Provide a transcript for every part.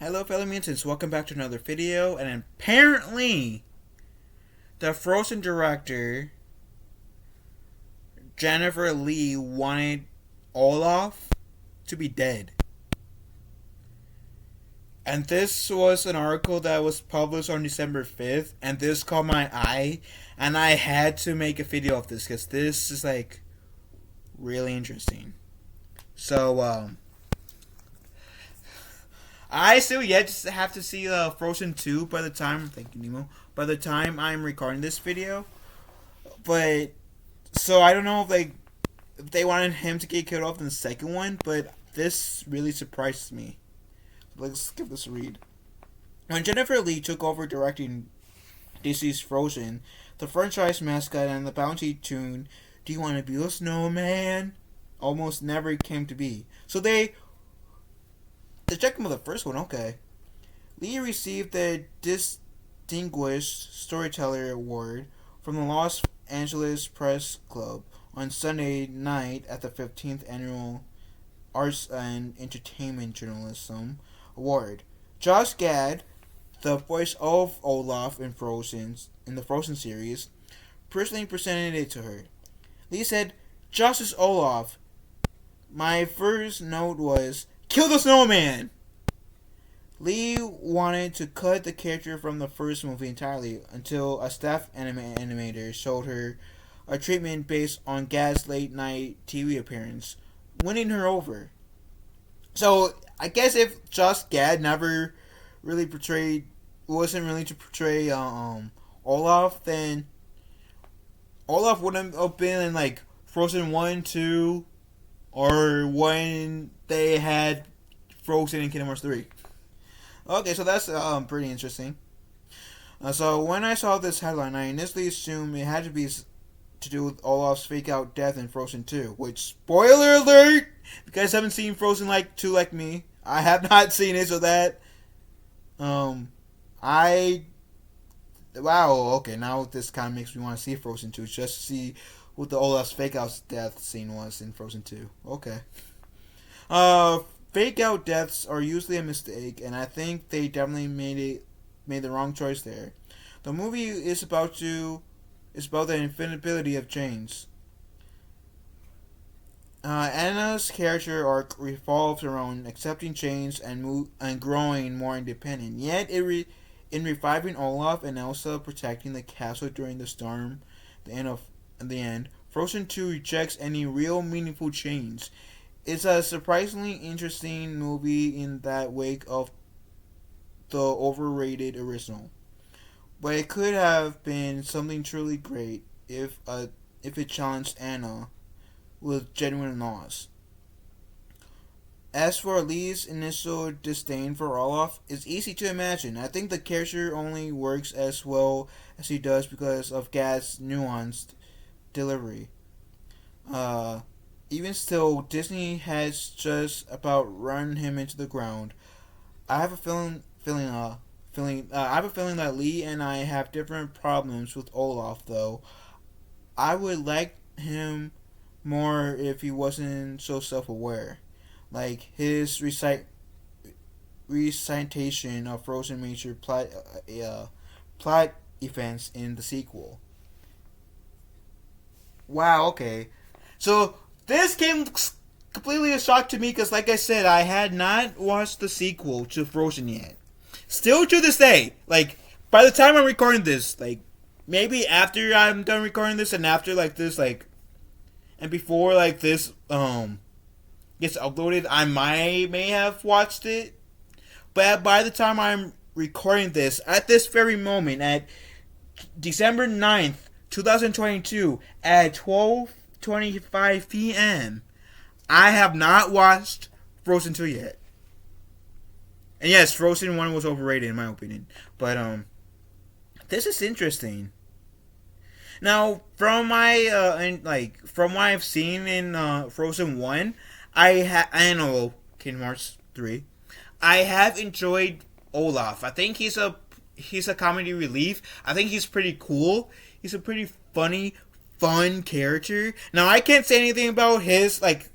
Hello fellow mutants, welcome back to another video, and apparently the Frozen director Jennifer Lee wanted Olaf to be dead. And this was an article that was published on December 5th, and this caught my eye, and I had to make a video of this because this is like really interesting. So, I still yet have to see Frozen 2 by the time, thank you Nemo, by the time I'm recording this video. But, so I don't know if they wanted him to get killed off in the second one, but this really surprised me. Let's give this a read. When Jennifer Lee took over directing Disney's Frozen, the franchise mascot and the bounty tune, "Do you want to be a snowman?" almost never came to be. So they checked him with the first one, okay. Lee received the Distinguished Storyteller Award from the Los Angeles Press Club on Sunday night at the 15th Annual Arts and Entertainment Journalism Award. Josh Gad, the voice of Olaf in the Frozen series, personally presented it to her. Lee said, "Josh is Olaf. My first note was, kill the snowman!" Lee wanted to cut the character from the first movie entirely until a staff animator showed her a treatment based on Gad's late night TV appearance, winning her over. So I guess if Josh Gad never really wasn't really to portray Olaf, then Olaf wouldn't have been in like Frozen 1, 2, or when they had Frozen in Kingdom Hearts 3. Okay, so that's pretty interesting. So when I saw this headline, I initially assumed it had to be to do with Olaf's fake-out death in Frozen 2, which, spoiler alert, if you guys haven't seen Frozen 2 like me, I have not seen it, so that, wow, okay, now this kind of makes me want to see Frozen 2, just to see what the Olaf's fake-out death scene was in Frozen 2. Okay. Fake-out deaths are usually a mistake, and I think they definitely made the wrong choice there. The movie is about the infinity of change. Anna's character arc revolves around accepting change and growing more independent. Yet, in reviving Olaf and Elsa protecting the castle during the storm, the end, Frozen 2 rejects any real meaningful change. It's a surprisingly interesting movie in that wake of the overrated original. But it could have been something truly great if it challenged Anna with genuine loss. As for Lee's initial disdain for Olaf, it's easy to imagine. I think the character only works as well as he does because of Gad's nuanced delivery. Even still, Disney has just about run him into the ground. I have a feeling that Lee and I have different problems with Olaf, though. I would like him more if he wasn't so self-aware. Like his recitation of Frozen major plot events in the sequel. Wow, okay. So this came completely a shock to me because, like I said, I had not watched the sequel to Frozen yet. Still to this day, like, by the time I'm recording this, like, maybe after I'm done recording this and after, like, this, like, and before, like, this, gets uploaded, I may have watched it. But by the time I'm recording this, at this very moment, at December 9th, 2022, at 12:25 p.m., I have not watched Frozen 2 yet. And yes, Frozen 1 was overrated in my opinion. But this is interesting. Now, from from what I've seen in Frozen 1, I know Kingdom Hearts 3, I have enjoyed Olaf. I think he's a comedy relief. I think he's pretty cool. He's a pretty fun character. Now, I can't say anything about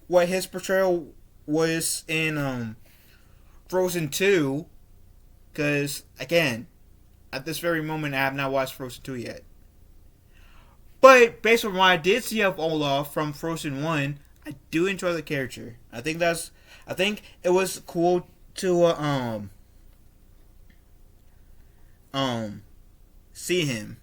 what his portrayal was in Frozen 2, Because, again, at this very moment, I have not watched Frozen 2 yet. But based on what I did see of Olaf from Frozen 1, I do enjoy the character. I think it was cool to see him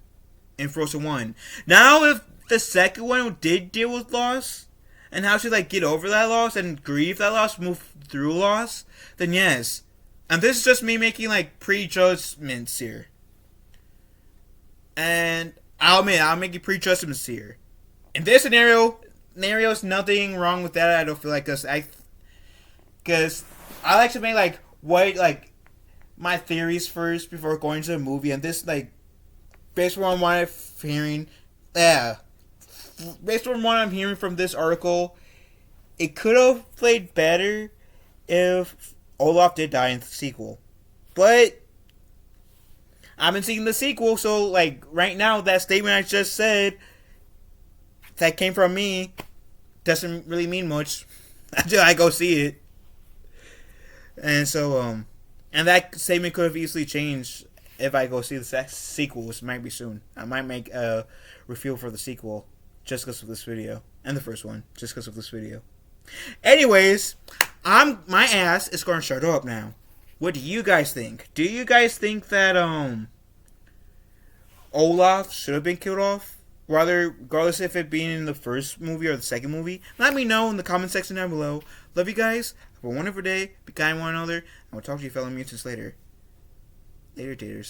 in Frozen 1. Now if the second one did deal with loss and how to like get over that loss and grieve that loss, move through loss, then yes. And this is just me making like prejudgments here. And I'll admit, I'm making prejudgments here. In this scenario's nothing wrong with that. I don't feel like because I like to make like my theories first before going to the movie, and this like based on what I'm hearing, based on what I'm hearing from this article, it could have played better if Olaf did die in the sequel, but I haven't seen the sequel, so like right now that statement I just said that came from me doesn't really mean much until I go see it. And so and that statement could have easily changed if I go see the sequel, which might be soon. I might make a review for the sequel just because of this video, and the first one just because of this video. Anyways, my ass is going to shut up now. What do you guys think? Do you guys think that Olaf should have been killed off, regardless if it being in the first movie or the second movie? Let me know in the comment section down below. Love you guys. Have a wonderful day. Be kind to one another. And we'll talk to you fellow mutants later. Later, taters.